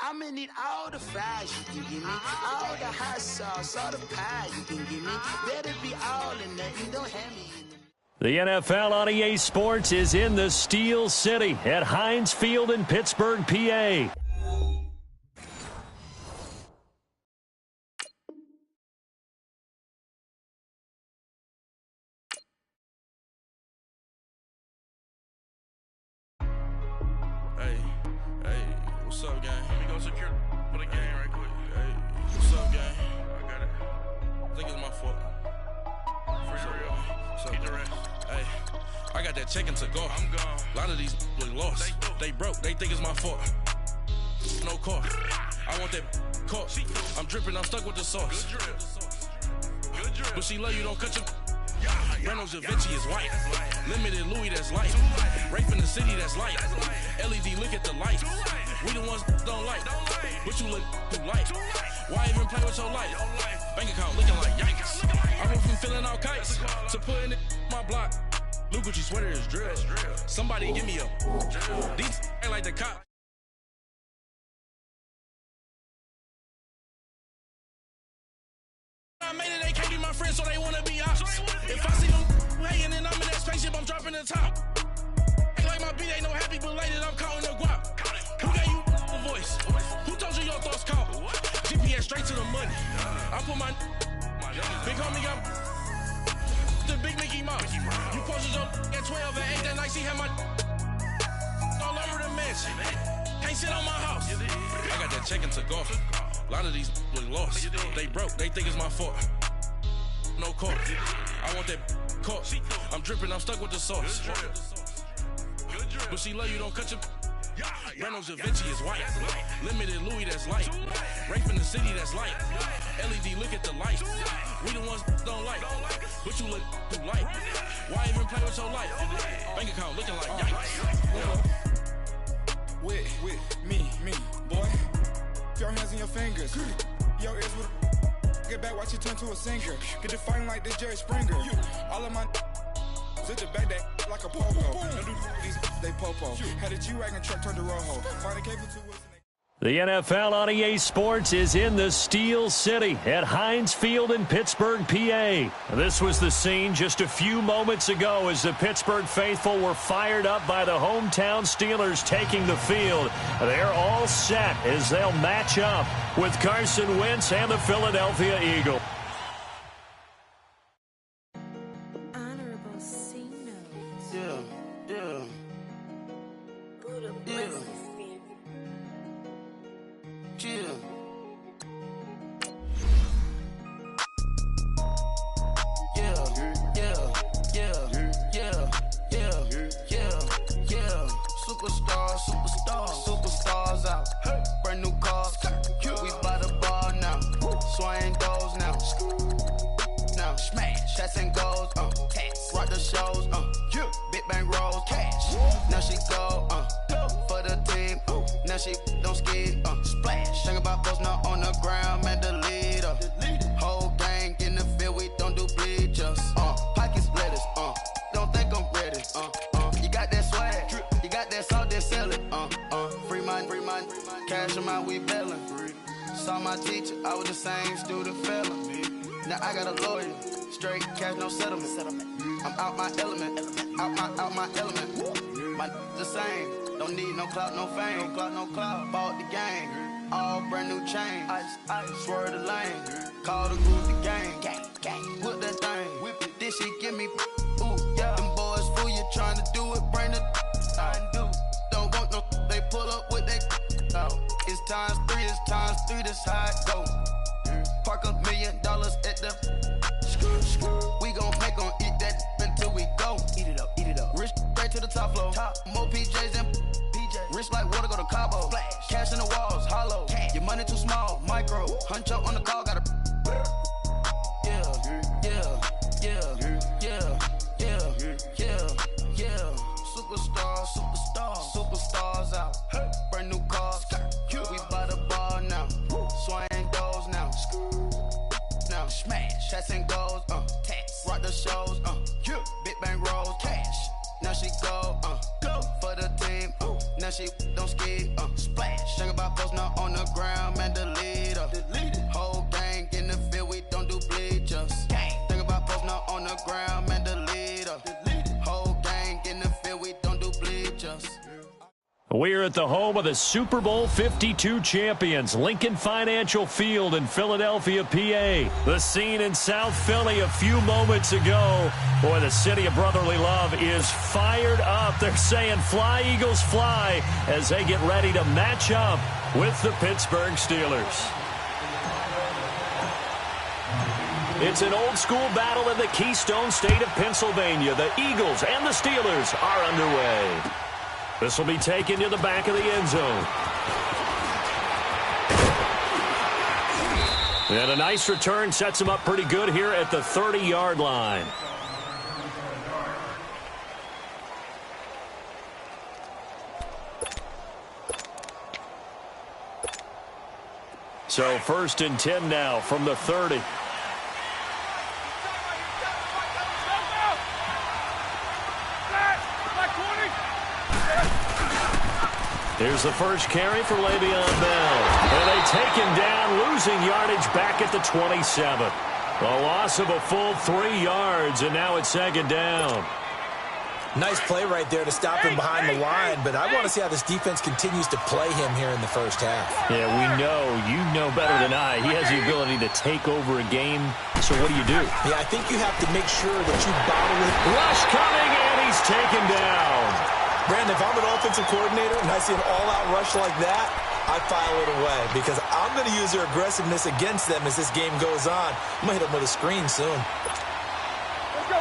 I'ma need all the fries you can give me, all the hot sauce, all the pie you can give me. Better be all in nothing, don't have me. The NFL on EA Sports is in the Steel City at Heinz Field in Pittsburgh, PA. Hey, what's up, gang? Let me go secure for the game right quick. Hey, what's up, gang? I got it. I think it's my fault. Free real. Keep the rest. Hey, I got that check-in to go. I'm gone. A lot of these look lost. They broke. They think it's my fault. No car. I want that caught. I'm dripping. I'm stuck with the sauce. Good drip. Good drip. But she love you. Don't cut your. Reynolds Da Vinci is white. Limited Louis, that's light. Rape in the city, that's light. LED, look at the light. We the ones don't like. But you look too light. Why even play with your life? Bank account looking like yikes. I went from filling out kites to putting it in my block. Blue Gucci sweater is drill. Somebody give me a. These ain't like the cop. I made it, they can't be my friends, so they wanna be ops. If I see them hanging and I'm in that spaceship, I'm dropping the top. Ain't like my beat ain't no happy, but later I'm counting the guap. Who gave you a voice? Who told you your thoughts count? GPS straight to the money. I put my big homie got the big Mickey Mouse. You posted your at 12 and 8 that night, she had my all over the mansion. Can't sit on my house. I got that check-in to go. A lot of these look lost. They broke. They think it's my fault. No car. I want that caught. I'm dripping. I'm stuck with the sauce. But she love you. Don't cut your. Reynolds Da Vinci is white. Limited Louis, that's light. Rape in the city, that's light. LED, look at the light. We the ones don't like. But you look too light. Why even play with your life? Bank account looking like yikes. With me, boy. Your hands and your fingers. Yo, ears with get back, watch you turn to a singer. Get to fighting like this Jerry Springer. All of my sit the back that like a popo. Don't do these they popo. Had a G-Wagon truck turned to Rojo. Find a cable to wheels. The NFL on EA Sports is in the Steel City at Heinz Field in Pittsburgh, PA. This was the scene just a few moments ago as the Pittsburgh faithful were fired up by the hometown Steelers taking the field. They're all set as they'll match up with Carson Wentz and the Philadelphia Eagles. Superstars out. Brand new cars. We by the bar now. Swing goes now. Now smash. Shots and goals. Rock the shows. Big bang rolls. Cash. Now she go. For the team. Now she don't ski. Splash. Think about post now on the ground. Man, the leader. Whole gang in the field. We don't do bleachers. Pockets lettuce. Don't think I'm ready. You got that swag. You got that salt, then sell it. Free mind. Cash amount, we bailing. Saw my teacher, I was the same student felon. Now I got a lawyer. Straight cash, no settlement. I'm out my element. Out my element. My the same. Don't need no clout, no fame. No clout. Bought the game. All brand new chain. I swerve the lane. Call the group the gang. Whip that thing. Whip it. This shit give me. Ooh, yeah. Them boys fool you trying to do it. Bring the. Don't want no. They pull up with that. It's times three. This how it go. Park $1 million at the. We gon' make 'em eat that until we go. Eat it up. Rich straight to the top floor. More PJs than PJ. Rich like water, go to Cabo. Flash. Cash in the walls, hollow. Cash. Your money too small, micro. Huncho on the call, gotta. Superstars out. Brand new cars. We by the bar now. Swing goes now. Now smash. Shots and goals. Rock the shows. Big bang rolls. Cash. Now she go. For the team. Now she don't ski. Splash. Think about post Now on the ground, man, the leader. Whole gang in the field, we don't do bleachers. Think about post now on the ground, man, the leader. Whole gang in the field, we don't do bleachers. We're at the home of the Super Bowl 52 champions, Lincoln Financial Field in Philadelphia, PA. The scene in South Philly a few moments ago. Boy, the city of brotherly love is fired up. They're saying, "Fly, Eagles, fly," as they get ready to match up with the Pittsburgh Steelers. It's an old-school battle in the Keystone State of Pennsylvania. The Eagles and the Steelers are underway. This will be taken to the back of the end zone. And a nice return sets him up pretty good here at the 30-yard line. So 1st and 10 now from the 30. Here's the first carry for Le'Veon Bell. And they take him down, losing yardage back at the 27. A loss of a full 3 yards, and now it's 2nd down. Nice play right there to stop him behind the line, but I want to see how this defense continues to play him here in the first half. Yeah, we know. You know better than I. He has the ability to take over a game, so what do you do? Yeah, I think you have to make sure that you bottle it. Rush coming, and he's taken down. Brandon, if I'm an offensive coordinator and I see an all-out rush like that, I file it away because I'm going to use their aggressiveness against them as this game goes on. I'm going to hit them with a screen soon.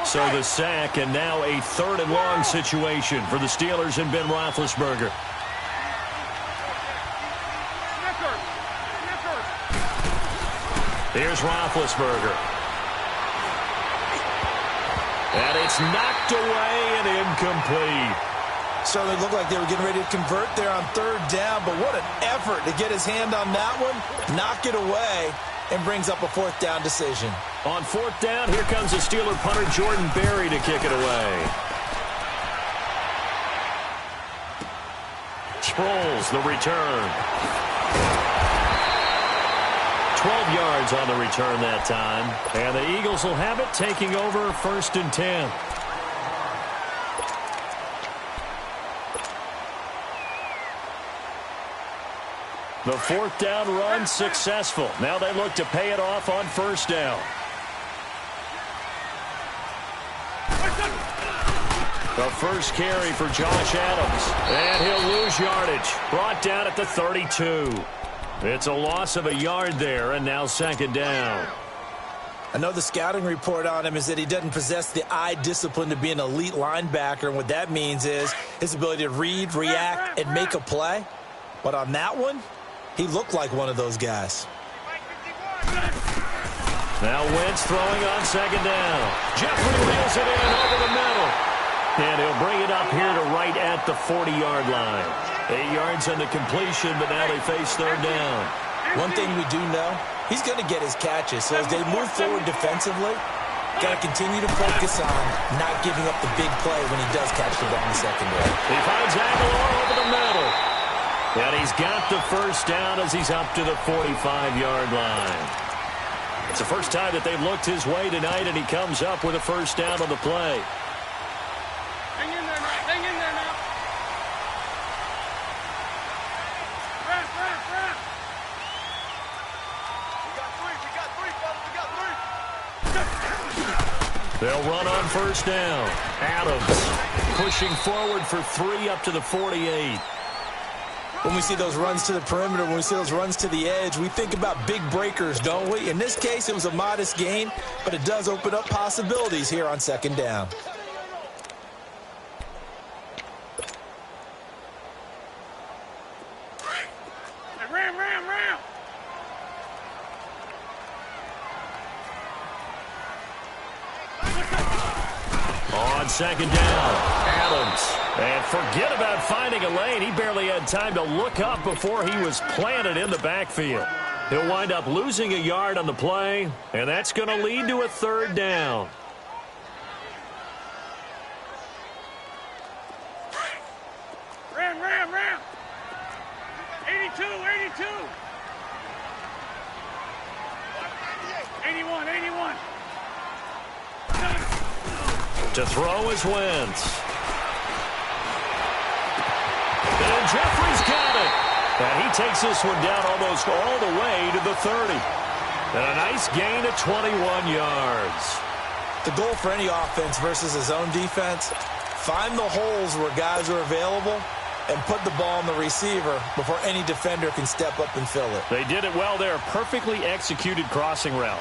So the sack, and now a 3rd and long situation for the Steelers and Ben Roethlisberger. Here's Roethlisberger. And it's knocked away and incomplete. Certainly looked like they were getting ready to convert there on 3rd down, but what an effort to get his hand on that one, knock it away, and brings up a 4th down decision. On 4th down, here comes the Steeler punter Jordan Berry to kick it away. Sproles, the return. 12 yards on the return that time. And the Eagles will have it, taking over 1st and 10. The 4th down run successful. Now they look to pay it off on 1st down. The first carry for Josh Adams. And he'll lose yardage. Brought down at the 32. It's a loss of a yard there, and now 2nd down. I know the scouting report on him is that he doesn't possess the eye discipline to be an elite linebacker, and what that means is his ability to read, react, and make a play. But on that one, he looked like one of those guys. Now Wentz throwing on 2nd down. Jeffrey reels it in over the middle. And he'll bring it up here to right at the 40-yard line. 8 yards on the completion, but now they face 3rd down. One thing we do know, he's going to get his catches. So as they move forward defensively, got to continue to focus on not giving up the big play when he does catch the ball in the secondary. He finds Aguilar over the middle. And he's got the 1st down as he's up to the 45-yard line. It's the first time that they've looked his way tonight, and he comes up with a 1st down on the play. Hang in there now. Hang in there now. Run. We got 3, fellas. We got 3. They'll run on 1st down. Adams pushing forward for 3 up to the 48. When we see those runs to the perimeter, when we see those runs to the edge, we think about big breakers, don't we? In this case, it was a modest gain, but it does open up possibilities here on 2nd down. Ram. On 2nd down, Adams. And forget about finding a lane. He barely had time to look up before he was planted in the backfield. He'll wind up losing a yard on the play, and that's going to lead to a 3rd down. Ram. 82. To throw is Wentz. And Jeffrey's got it. And he takes this one down almost all the way to the 30. And a nice gain of 21 yards. The goal for any offense versus his own defense, find the holes where guys are available and put the ball on the receiver before any defender can step up and fill it. They did it well there. Perfectly executed crossing route.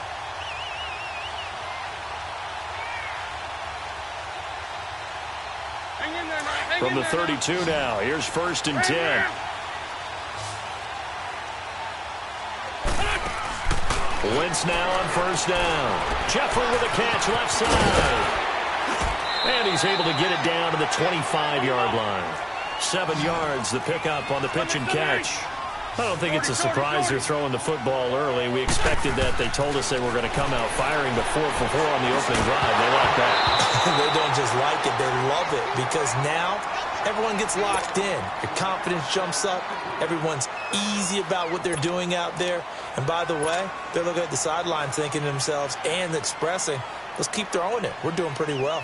From the 32 now, here's 1st and 10. Wentz now on 1st down. Jeffrey with a catch left side. And he's able to get it down to the 25-yard line. 7 yards, the pickup on the pitch and catch. I don't think it's a surprise they're throwing the football early. We expected that. They told us they were going to come out firing, but 4 for 4 on the opening drive. They like that. They don't just like it, they love it, because now everyone gets locked in. Your confidence jumps up. Everyone's easy about what they're doing out there. And by the way, they're looking at the sideline thinking to themselves and expressing, let's keep throwing it. We're doing pretty well.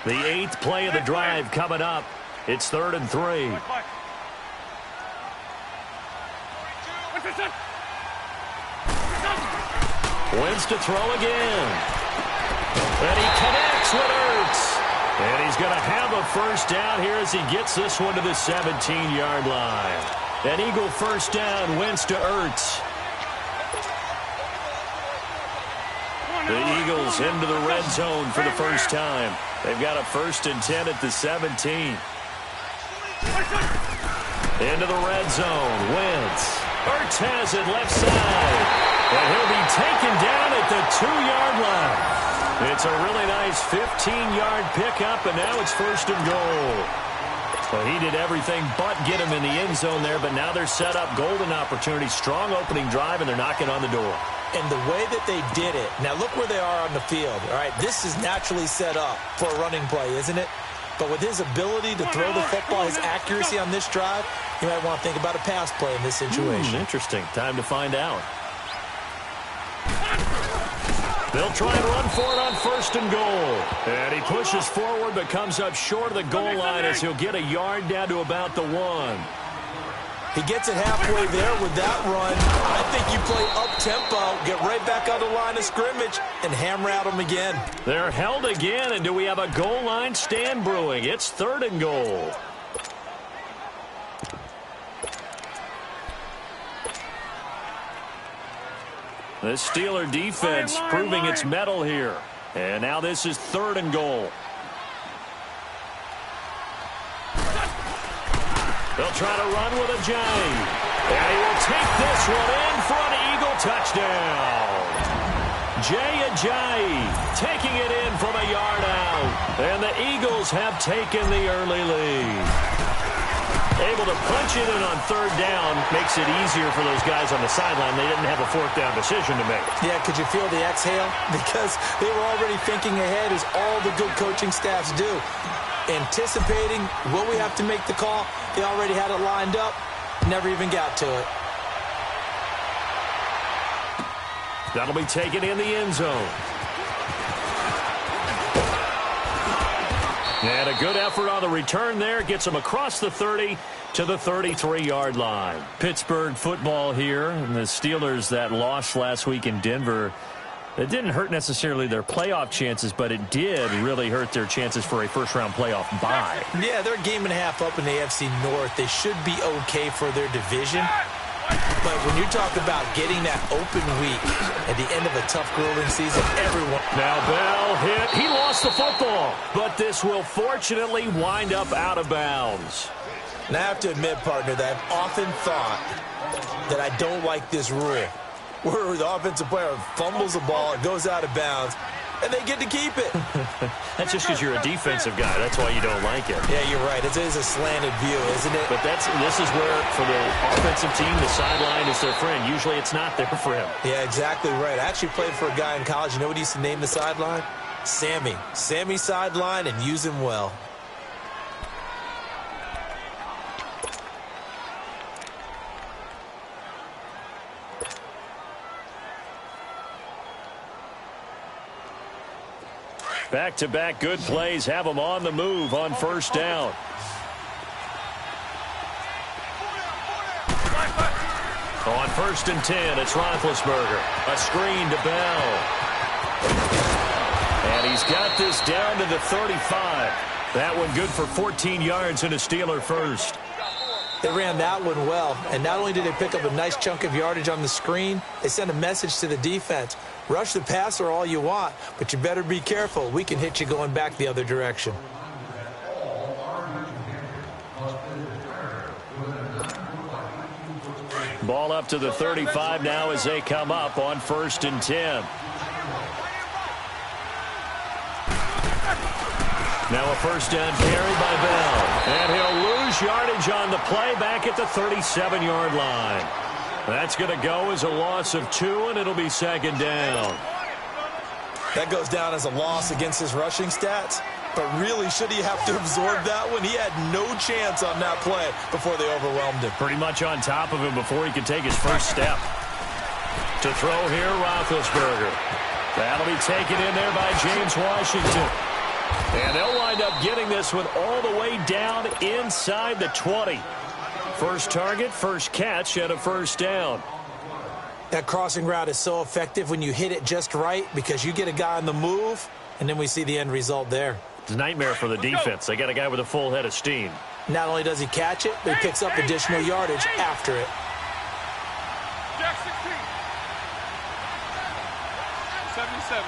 The 8th play of the drive coming up. It's 3rd and 3. Wins to throw again. And he connects with Ertz. And he's going to have a 1st down here as he gets this one to the 17-yard line. An Eagle 1st down, Wentz to Ertz. The Eagles into the red zone for the first time. They've got a 1st and 10 at the 17. Into the red zone, Wentz. Ertz has it left side. And he'll be taken down at the 2-yard line. It's a really nice 15-yard pickup, and now it's 1st and goal. Well, he did everything but get him in the end zone there, but now they're set up. Golden opportunity, strong opening drive, and they're knocking on the door. And the way that they did it, now look where they are on the field. All right, this is naturally set up for a running play, isn't it? But with his ability to throw the football, his accuracy on this drive, you might want to think about a pass play in this situation. Interesting. Time to find out. They'll try and run for it on 1st and goal. And he pushes forward but comes up short of the goal line as he'll get a yard down to about the 1. He gets it halfway there with that run. I think you play up-tempo, get right back on the line of scrimmage, and hammer at him again. They're held again, and do we have a goal line stand brewing? It's 3rd and goal. The Steeler defense proving its mettle here. And now this is 3rd and goal. They'll try to run with a J. And he will take this one in for an Eagle touchdown. Jay Ajayi taking it in from a yard out. And the Eagles have taken the early lead. Able to punch it in on 3rd down makes it easier for those guys on the sideline. They didn't have a 4th down decision to make. Yeah, could you feel the exhale? Because they were already thinking ahead, as all the good coaching staffs do. Anticipating, will we have to make the call? They already had it lined up. Never even got to it. That'll be taken in the end zone. And a good effort on the return there. Gets them across the 30 to the 33-yard line. Pittsburgh football here. And the Steelers, that loss last week in Denver, it didn't hurt necessarily their playoff chances, but it did really hurt their chances for a first-round playoff bye. Yeah, they're a game and a half up in the AFC North. They should be okay for their division. But when you talk about getting that open week at the end of a tough grueling season, everyone... Now Bell hit. He lost the football, but this will fortunately wind up out of bounds. And I have to admit, partner, that I've often thought that I don't like this rule, where the offensive player fumbles the ball, it goes out of bounds, and they get to keep it. That's just because you're a defensive guy. That's why you don't like it. Yeah, you're right. It is a slanted view, isn't it? But this is where, for the offensive team, the sideline is their friend. Usually it's not there for him. Yeah, exactly right. I actually played for a guy in college. You know what he used to name the sideline? Sammy. Sammy sideline, and use him well. Back-to-back good plays have them on the move on first down. On 1st and 10, it's Roethlisberger. A screen to Bell. And he's got this down to the 35. That one good for 14 yards and a Steeler first. They ran that one well, and not only did they pick up a nice chunk of yardage on the screen, they sent a message to the defense. Rush the passer all you want, but you better be careful. We can hit you going back the other direction. Ball up to the 35 now as they come up on 1st and 10. Now a first down carry by Bell. And he'll lose yardage on the play back at the 37-yard line. That's going to go as a loss of 2, and it'll be 2nd down. That goes down as a loss against his rushing stats. But really, should he have to absorb that one? He had no chance on that play before they overwhelmed him. Pretty much on top of him before he could take his first step. To throw here, Roethlisberger. That'll be taken in there by James Washington. And they'll wind up getting this one all the way down inside the 20. First target, first catch, and a first down. That crossing route is so effective when you hit it just right because you get a guy on the move, and then we see the end result there. It's a nightmare for the defense. They got a guy with a full head of steam. Not only does he catch it, but he picks up additional yardage after it. Jack 16. 77.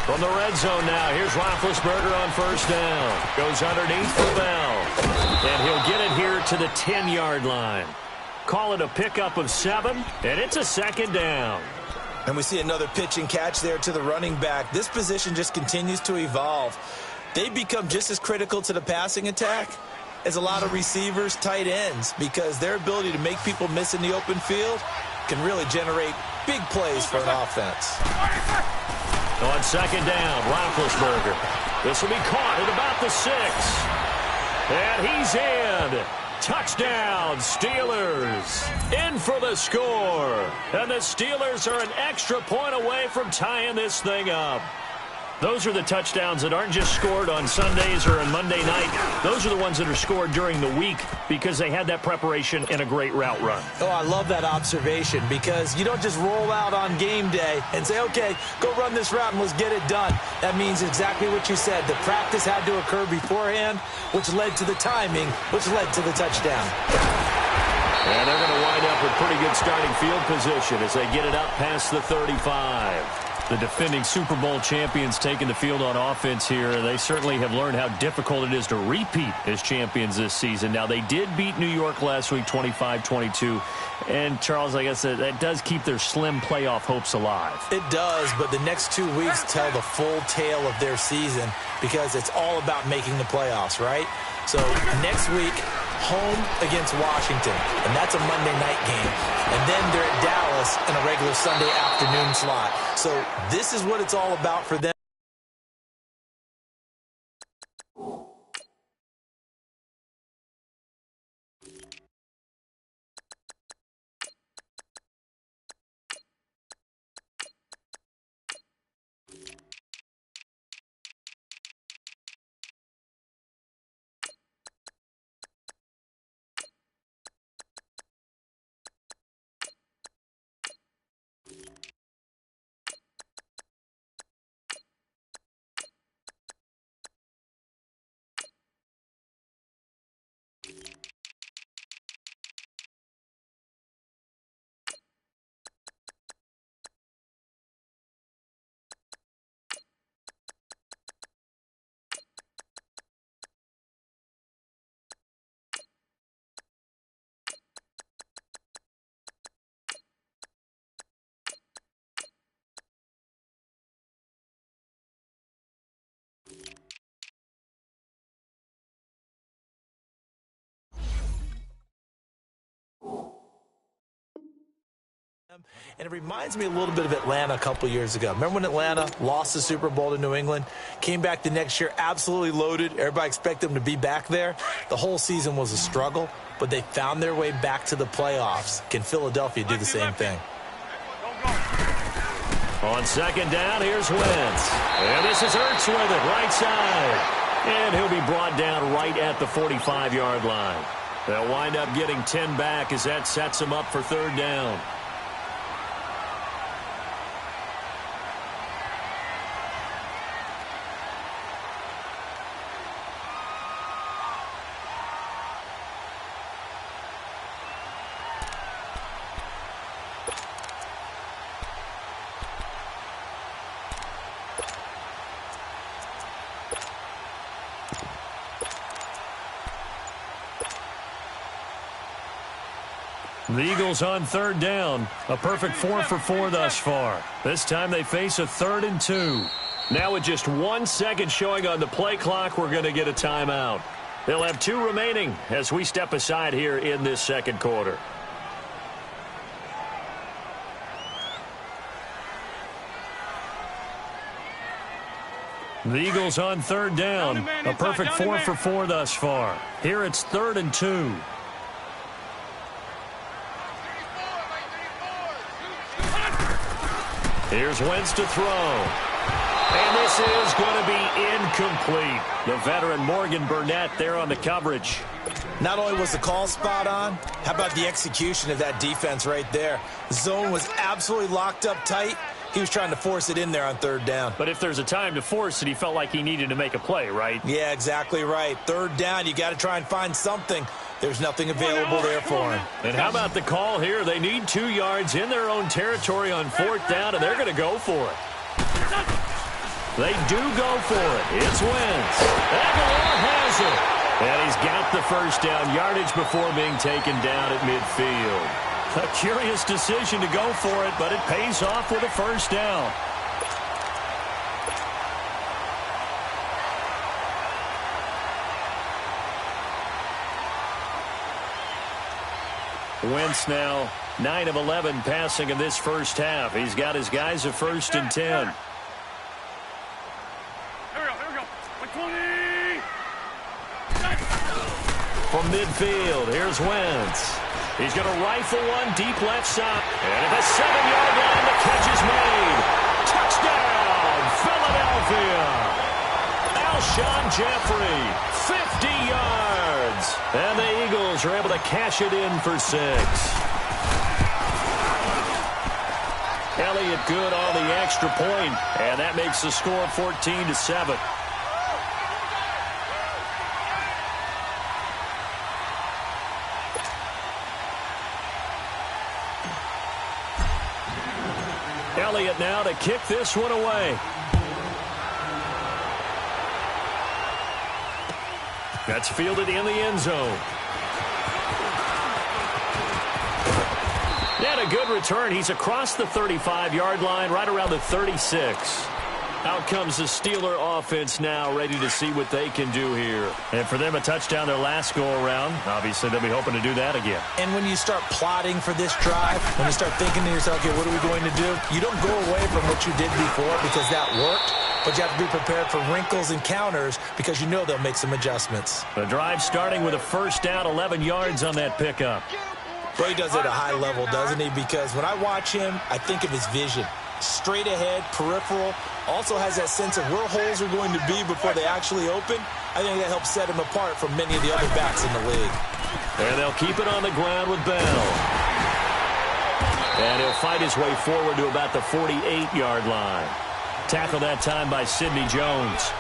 From the red zone now, here's Roethlisberger on first down. Goes underneath for Bell. And he'll get it here to the 10-yard line. Call it a pickup of 7, and it's a 2nd down. And we see another pitch and catch there to the running back. This position just continues to evolve. They become just as critical to the passing attack as a lot of receivers, tight ends, because their ability to make people miss in the open field can really generate big plays for an offense. On 2nd down, Roethlisberger. This will be caught at about the 6. And he's in. Touchdown, Steelers. In for the score. And the Steelers are an extra point away from tying this thing up. Those are the touchdowns that aren't just scored on Sundays or on Monday night. Those are the ones that are scored during the week because they had that preparation and a great route run. Oh, I love that observation because you don't just roll out on game day and say, okay, go run this route and let's get it done. That means exactly what you said. The practice had to occur beforehand, which led to the timing, which led to the touchdown. And they're going to wind up with pretty good starting field position as they get it up past the 35. The defending Super Bowl champions taking the field on offense here. They certainly have learned how difficult it is to repeat as champions this season. Now, they did beat New York last week 25-22. And, Charles, I guess that does keep their slim playoff hopes alive. It does, but the next 2 weeks tell the full tale of their season because it's all about making the playoffs, right? So next week, home against Washington, and that's a Monday night game. And then they're at Dallas in a regular Sunday afternoon slot. So this is what it's all about for them. And it reminds me a little bit of Atlanta a couple years ago. Remember when Atlanta lost the Super Bowl to New England? Came back the next year absolutely loaded. Everybody expected them to be back there. The whole season was a struggle, but they found their way back to the playoffs. Can Philadelphia do the same thing? On second down, here's Wentz. And this is Ertz with it, right side. And he'll be brought down right at the 45-yard line. They'll wind up getting 10 back as that sets them up for third down. The Eagles on third down. A perfect 4 for 4 thus far. This time they face a 3rd and 2. Now with just 1 second showing on the play clock, we're going to get a timeout. They'll have 2 remaining as we step aside here in this second quarter. The Eagles on third down. A perfect 4 for 4 thus far. Here it's 3rd and 2. Here's Wentz to throw. And this is going to be incomplete. The veteran Morgan Burnett there on the coverage. Not only was the call spot on, how about the execution of that defense right there? The zone was absolutely locked up tight. He was trying to force it in there on third down. But if there's a time to force it, he felt like he needed to make a play, right? Yeah, exactly right. Third down, you got to try and find something. There's nothing available there for him. And how about the call here? They need 2 yards in their own territory on 4th down, and they're going to go for it. They do go for it. It's Wentz. Aguilar has it. And he's got the first down yardage before being taken down at midfield. A curious decision to go for it, but it pays off with a first down. Wentz now 9 of 11 passing in this first half. He's got his guys a 1st and 10. Here we go. 120. From midfield, here's Wentz. He's going to rifle one deep left side. And at the 7-yard line, the catch is made. Touchdown, Philadelphia. Alshon Jeffrey, 50 yards. And the Eagles are able to cash it in for 6. Elliott good on the extra point, and that makes the score 14-7. Elliott now to kick this one away. That's fielded in the end zone. And a good return. He's across the 35-yard line, right around the 36. Out comes the Steeler offense now, ready to see what they can do here. And for them, a touchdown their last go-around. Obviously, they'll be hoping to do that again. And when you start plotting for this drive, when you start thinking to yourself, okay, what are we going to do? You don't go away from what you did before because that worked. But you have to be prepared for wrinkles and counters because you know they'll make some adjustments. The drive starting with a first down, 11 yards on that pickup. Well, he does it at a high level, doesn't he? Because when I watch him, I think of his vision. Straight ahead, peripheral, also has that sense of where holes are going to be before they actually open. I think that helps set him apart from many of the other backs in the league. And they'll keep it on the ground with Bell. And he'll fight his way forward to about the 48-yard line. Tackled that time by Sidney Jones.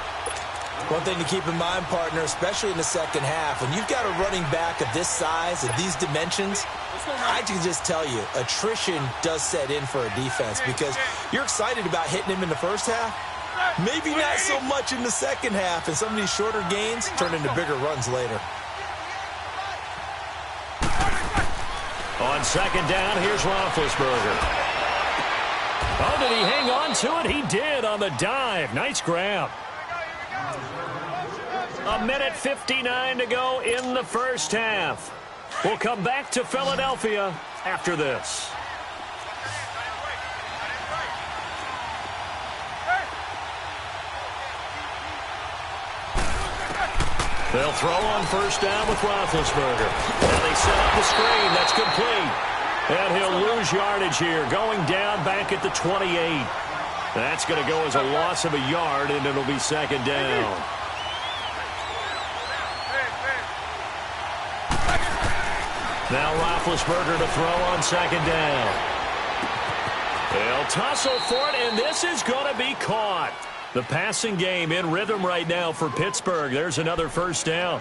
One thing to keep in mind, partner, especially in the second half, when you've got a running back of this size, of these dimensions, I can just tell you, attrition does set in for a defense because you're excited about hitting him in the first half. Maybe not so much in the second half, and some of these shorter gains turn into bigger runs later. On second down, here's Roethlisberger. Oh, did he hang on to it? He did on the dive. Nice grab. A minute 59 to go in the first half. We'll come back to Philadelphia after this. They'll throw on first down with Roethlisberger. And they set up the screen. That's complete. And he'll lose yardage here, going down back at the 28. That's going to go as a loss of a yard, and it'll be second down. Now Roethlisberger to throw on second down. They'll tussle for it, and this is going to be caught. The passing game in rhythm right now for Pittsburgh. There's another first down.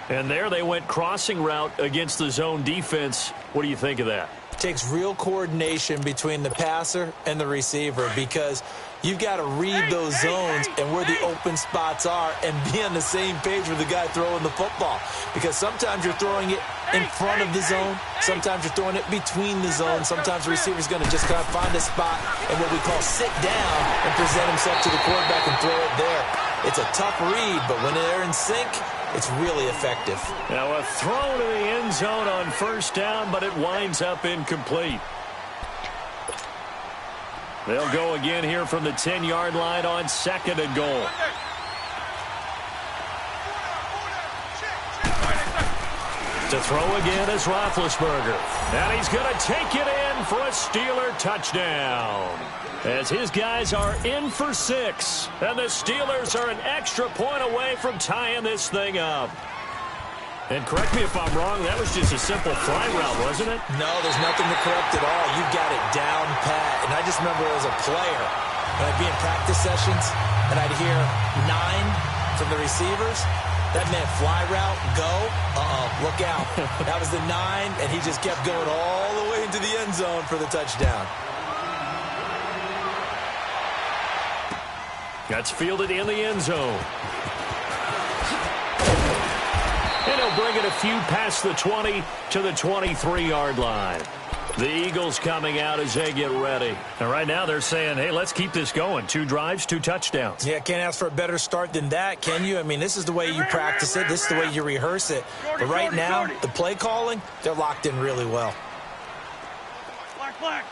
And there they went crossing route against the zone defense. What do you think of that? It takes real coordination between the passer and the receiver because you've got to read those zones and where the open spots are and be on the same page with the guy throwing the football. Because sometimes you're throwing it in front of the zone. Sometimes you're throwing it between the zones. Sometimes the receiver's going to just kind of find a spot and what we call sit down and present himself to the quarterback and throw it there. It's a tough read, but when they're in sync, it's really effective. Now a throw to the end zone on first down, but it winds up incomplete. They'll go again here from the 10-yard line on second and goal. To throw again is Roethlisberger. And he's going to take it in for a Steeler touchdown. As his guys are in for 6. And the Steelers are an extra point away from tying this thing up. And correct me if I'm wrong, that was just a simple fly route, wasn't it? No, there's nothing to correct at all. You've got it down pat. And I just remember as a player, when I'd be in practice sessions, and I'd hear 9 from the receivers, that meant fly route, go, look out. That was the 9, and he just kept going all the way into the end zone for the touchdown. That's fielded in the end zone. And he'll bring it a few past the 20 to the 23-yard line. The Eagles coming out as they get ready. And right now they're saying, hey, let's keep this going. 2 drives, 2 touchdowns. Yeah, can't ask for a better start than that, can you? I mean, this is the way you practice it. This is the way you rehearse it. But right now, the play calling, they're locked in really well. Black.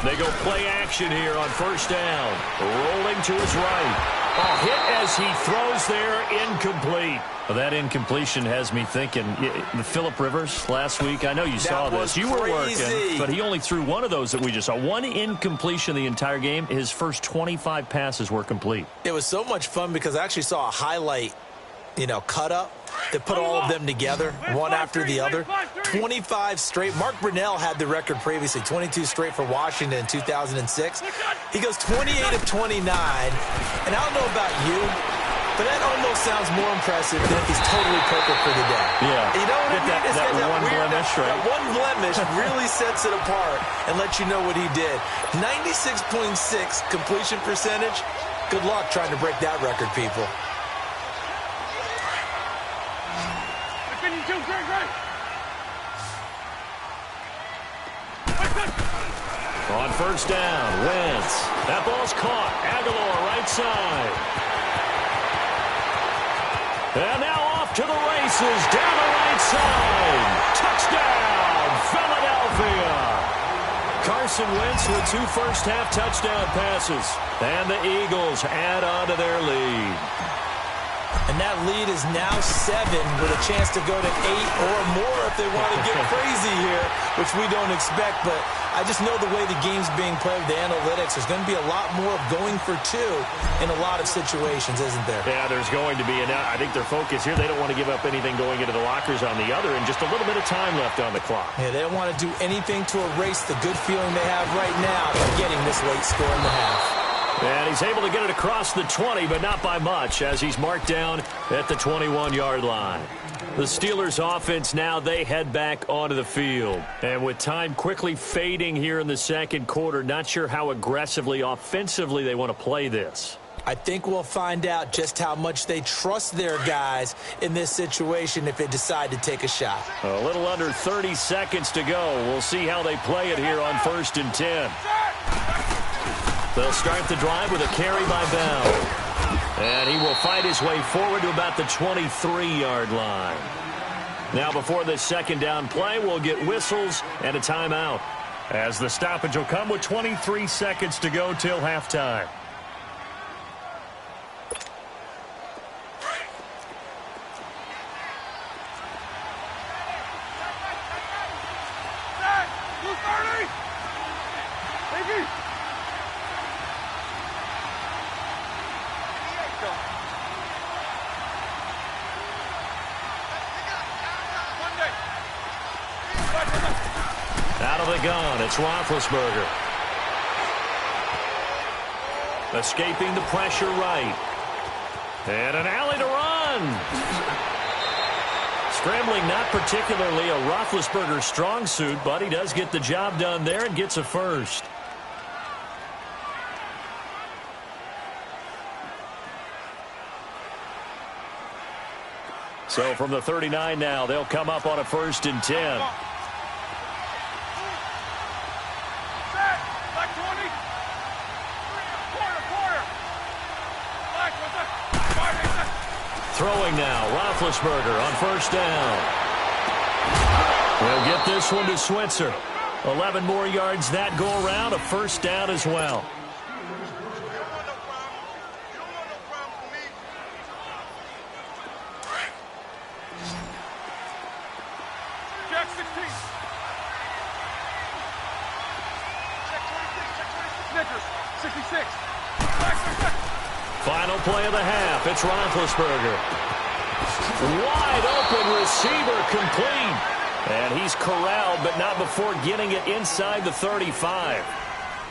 They go play action here on first down. Rolling to his right. A hit as he throws there, incomplete. Well, that incompletion has me thinking, the Phillip Rivers last week, I know you saw this. You were working, but he only threw one of those that we just saw. One incompletion the entire game. His first 25 passes were complete. It was so much fun because I actually saw a highlight, cut up that put all of them together, one after the other. 25 straight. Mark Brunell had the record previously, 22 straight for Washington in 2006. He goes 28 of 29, and I don't know about you, but that almost sounds more impressive than if he's totally perfect for the day. Yeah. You know what I mean? That one blemish, right? That one blemish really sets it apart and lets you know what he did. 96.6 completion percentage. Good luck trying to break that record, people. On first down, Wentz. That ball's caught. Aguilar right side. And now off to the races down the right side. Touchdown, Philadelphia. Carson Wentz with 2 first-half touchdown passes. And the Eagles add on to their lead. And that lead is now 7 with a chance to go to 8 or more if they want to get crazy here, which we don't expect. But I just know the way the game's being played with the analytics, there's going to be a lot more of going for 2 in a lot of situations, isn't there? Yeah, there's going to be. And I think their focus here, they don't want to give up anything going into the lockers on the other, and just a little bit of time left on the clock. Yeah, they don't want to do anything to erase the good feeling they have right now by getting this late score in the half. And he's able to get it across the 20, but not by much, as he's marked down at the 21-yard line. The Steelers' offense now, they head back onto the field. And with time quickly fading here in the second quarter, not sure how aggressively, offensively they want to play this. I think we'll find out just how much they trust their guys in this situation if they decide to take a shot. A little under 30 seconds to go. We'll see how they play it here on 1st and 10. They'll start the drive with a carry by Bell. And he will fight his way forward to about the 23-yard line. Now before this second down play, we'll get whistles and a timeout, as the stoppage will come with 23 seconds to go till halftime. Thank you. Out of the gun, it's Roethlisberger. Escaping the pressure right. And an alley to run. Scrambling, not particularly a Roethlisberger strong suit, but he does get the job done there and gets a first. So from the 39 now, they'll come up on a 1st and 10. Throwing now, Roethlisberger on 1st down. We'll get this one to Switzer. 11 more yards that go around, a 1st down as well. Jack 16. Snickers, 66. Final play of the half. It's Roethlisberger. Wide open receiver complete. And he's corralled, but not before getting it inside the 35.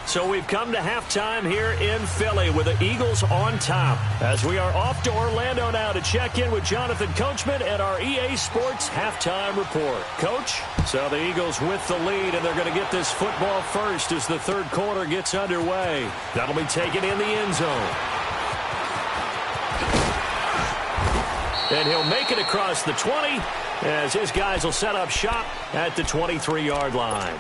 So we've come to halftime here in Philly with the Eagles on top. As we are off to Orlando now to check in with Jonathan Coachman and our EA Sports halftime report. Coach, so the Eagles with the lead, and they're going to get this football first as the 3rd quarter gets underway. That'll be taken in the end zone. And he'll make it across the 20 as his guys will set up shop at the 23-yard line.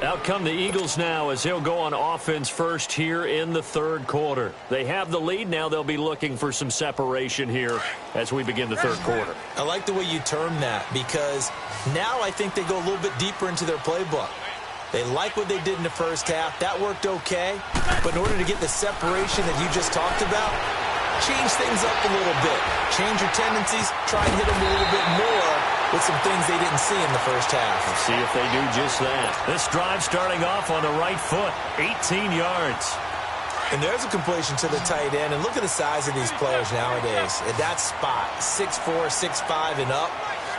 Out come the Eagles now as they'll go on offense first here in the 3rd quarter. They have the lead. Now they'll be looking for some separation here as we begin the 3rd quarter. I like the way you term that because now I think they go a little bit deeper into their playbook. They like what they did in the 1st half. That worked okay. But in order to get the separation that you just talked about, change things up a little bit. Change your tendencies. Try and hit them a little bit more with some things they didn't see in the 1st half. Let's see if they do just that. This drive starting off on the right foot. 18 yards. And there's a completion to the tight end. And look at the size of these players nowadays. At that spot, 6'4", 6'5", and up.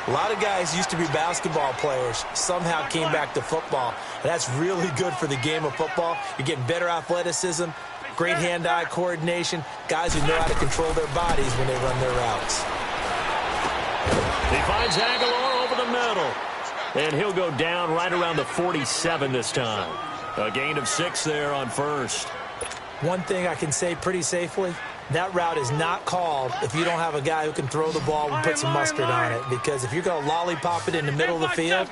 A lot of guys used to be basketball players, somehow came back to football. And that's really good for the game of football. You're getting better athleticism, great hand-eye coordination, guys who know how to control their bodies when they run their routes. He finds Aguilar over the middle. And he'll go down right around the 47 this time. A gain of 6 there on 1st. One thing I can say pretty safely, that route is not called if you don't have a guy who can throw the ball and put some mustard on it. Because if you're going to lollipop it in the middle of the field,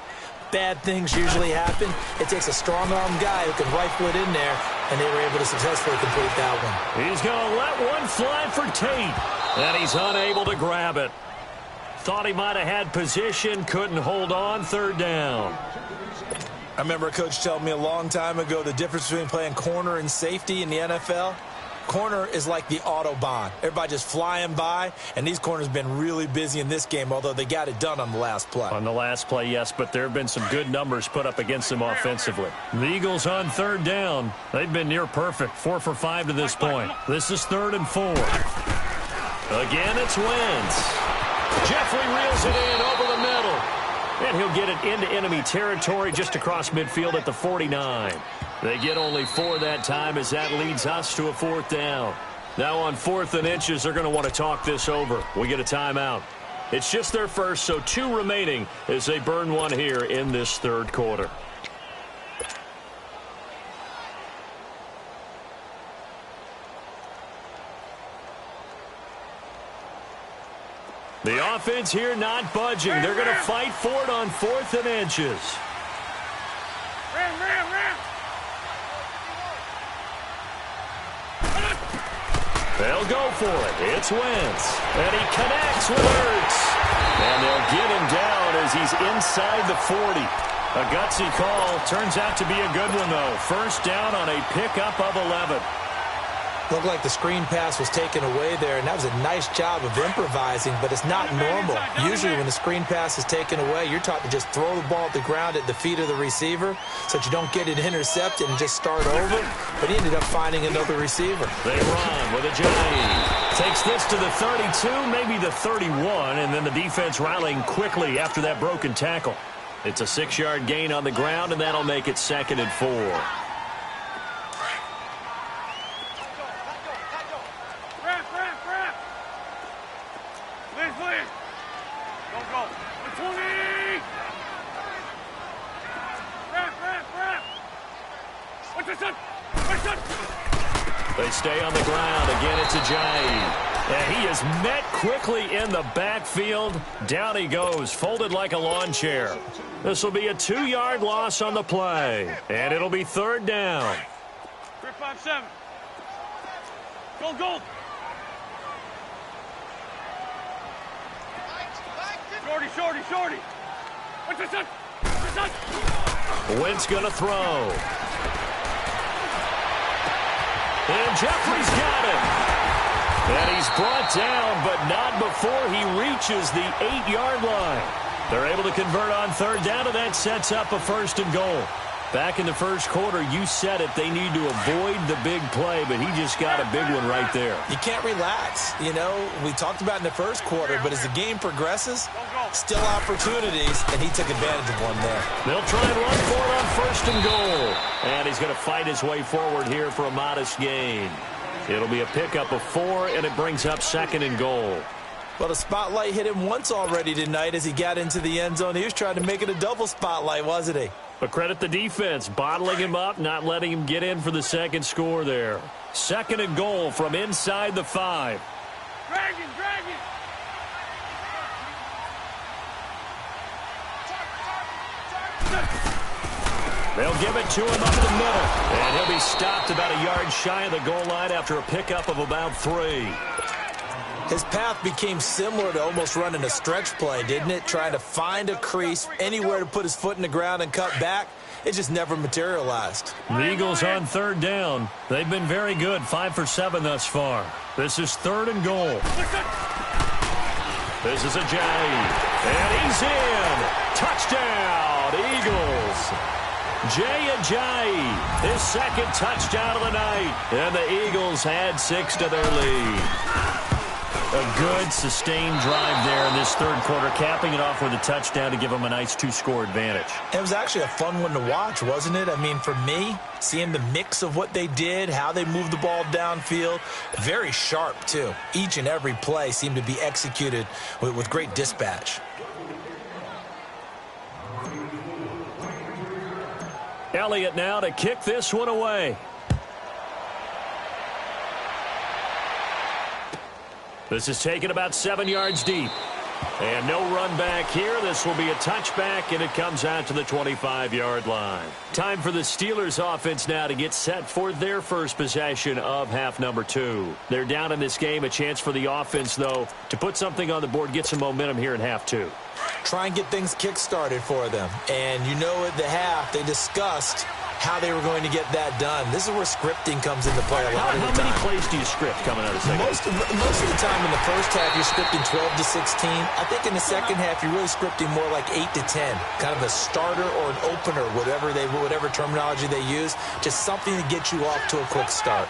bad things usually happen. It takes a strong-arm guy who can rifle it in there, and they were able to successfully complete that one. He's going to let one fly for Tate, and he's unable to grab it. Thought he might have had position, couldn't hold on, 3rd down. I remember a coach telling me a long time ago the difference between playing corner and safety in the NFL. Corner is like the Autobahn. Everybody just flying by, and these corners have been really busy in this game, although they got it done on the last play. On the last play, yes, but there have been some good numbers put up against them offensively. The Eagles on 3rd down. They've been near perfect, 4 for 5 to this point. This is 3rd and 4. Again, it's Wentz. Jeffrey reels it in over the middle. And he'll get it into enemy territory just across midfield at the 49. They get only 4 that time as that leads us to a 4th down. Now on 4th and inches, they're going to want to talk this over. We get a timeout. It's just their first, so 2 remaining as they burn one here in this 3rd quarter. The offense here not budging. They're going to fight for it on 4th and inches. Ram. They'll go for it. It's Wentz. And he connects with Ertz. And they'll get him down as he's inside the 40. A gutsy call. Turns out to be a good one, though. 1st down on a pickup of 11. Looked like the screen pass was taken away there, and that was a nice job of improvising, but it's not normal. Usually when the screen pass is taken away, you're taught to just throw the ball at the ground at the feet of the receiver so that you don't get it intercepted and just start over, but he ended up finding another receiver. They run with a J. Takes this to the 32, maybe the 31, and then the defense rallying quickly after that broken tackle. It's a 6-yard gain on the ground, and that'll make it 2nd and 4. They stay on the ground. Again, it's Ajayi. And he is met quickly in the backfield. Down he goes, folded like a lawn chair. This will be a 2-yard loss on the play. And it'll be 3rd down. 3-5-7. Goal. Shorty. Wentz going to throw. And Jeffrey's got it. And he's brought down, but not before he reaches the 8-yard line. They're able to convert on 3rd down, and that sets up a 1st and goal. Back in the first quarter, you said it, they need to avoid the big play, but he just got a big one right there. You can't relax. You know, we talked about in the first quarter, but as the game progresses, still opportunities, and he took advantage of one there. They'll try and run for it on 1st and goal. And he's going to fight his way forward here for a modest gain. It'll be a pickup of 4, and it brings up 2nd and goal. Well, the spotlight hit him once already tonight as he got into the end zone. He was trying to make it a double spotlight, wasn't he? But credit the defense, bottling him up, not letting him get in for the 2nd score there. 2nd and goal from inside the 5. Drag it. They'll give it to him up the middle. And he'll be stopped about a yard shy of the goal line after a pickup of about 3. His path became similar to almost running a stretch play, didn't it? Trying to find a crease, anywhere to put his foot in the ground and cut back. It just never materialized. The Eagles on 3rd down. They've been very good, 5 for 7 thus far. This is 3rd and goal. This is Ajayi. And he's in. Touchdown, Eagles. Jay Ajayi, his 2nd touchdown of the night. And the Eagles add 6 to their lead. A good, sustained drive there in this 3rd quarter, capping it off with a touchdown to give them a nice 2-score advantage. It was actually a fun one to watch, wasn't it? I mean, for me, seeing the mix of what they did, how they moved the ball downfield, very sharp, too. Each and every play seemed to be executed with great dispatch. Elliott now to kick this one away. This is taken about 7 yards deep. And no run back here. This will be a touchback, and it comes out to the 25-yard line. Time for the Steelers offense now to get set for their first possession of half number 2. They're down in this game. A chance for the offense, though, to put something on the board, get some momentum here in half 2. Try and get things kick-started for them. And you know at the half, they discussed how they were going to get that done. This is where scripting comes into play a lot of the time. How many plays do you script coming out of the second? Most of the time in the first half, you're scripting 12 to 16. I think in the second half, you're really scripting more like 8 to 10. Kind of a starter or an opener, whatever terminology they use. Just something to get you off to a quick start.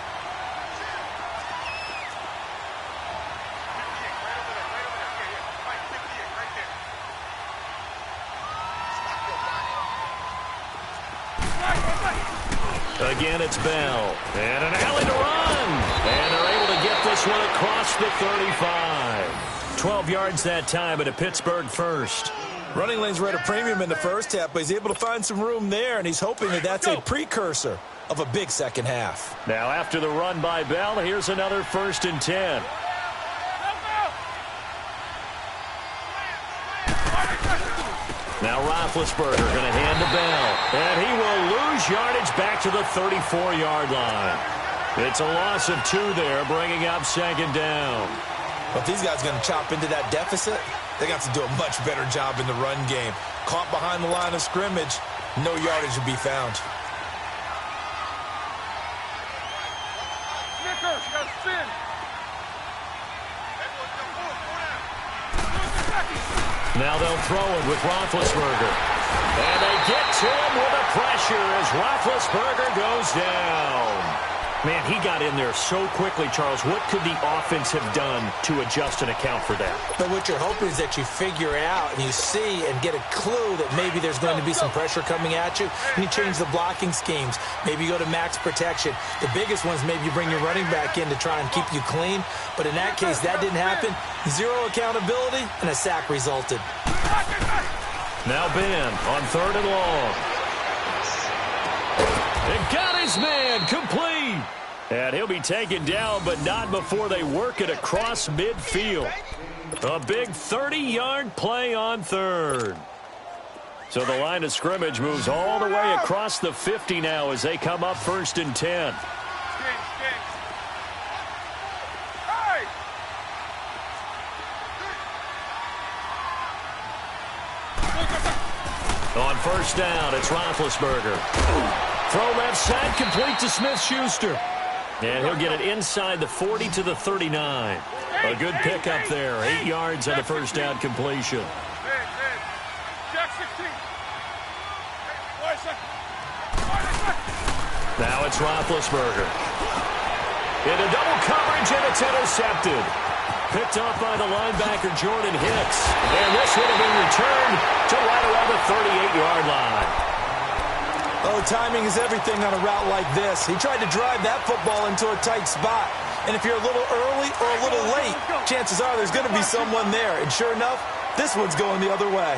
Again, it's Bell. And an alley to run. And they're able to get this one across the 35. 12 yards that time, and a Pittsburgh first. Running lanes were at a premium in the first half, but he's able to find some room there, and he's hoping that that's a precursor of a big second half. Now, after the run by Bell, here's another 1st and 10. Now Roethlisberger going to hand to Bell. And he will lose yardage back to the 34-yard line. It's a loss of 2 there, bringing up 2nd down. But these guys are going to chop into that deficit. They got to do a much better job in the run game. Caught behind the line of scrimmage, no yardage to be found. Snickers, you got to spin. Now they'll throw it with Roethlisberger. And they get to him with the pressure as Roethlisberger goes down. Man, he got in there so quickly, Charles. What could the offense have done to adjust and account for that? But what you're hoping is that you figure out and you see and get a clue that maybe there's going to be some pressure coming at you, and you change the blocking schemes. Maybe you go to max protection. The biggest ones, maybe you bring your running back in to try and keep you clean. But in that case, that didn't happen. Zero accountability, and a sack resulted. Now Ben on 3rd and long. And got his man complete. And he'll be taken down, but not before they work it across midfield. A big 30-yard play on 3rd. So the line of scrimmage moves all the way across the 50 now as they come up 1st and 10. On 1st down, it's Roethlisberger. Throw left side, complete to Smith-Schuster. And he'll get it inside the 40 to the 39. A good pickup there. 8 yards on the 1st down completion. Now it's Roethlisberger. Into double coverage, and it's intercepted. Picked off by the linebacker, Jordan Hicks. And this would have been returned to right around the 38-yard line. Oh, timing is everything on a route like this. He tried to drive that football into a tight spot. And if you're a little early or a little late, chances are there's going to be someone there. And sure enough, this one's going the other way.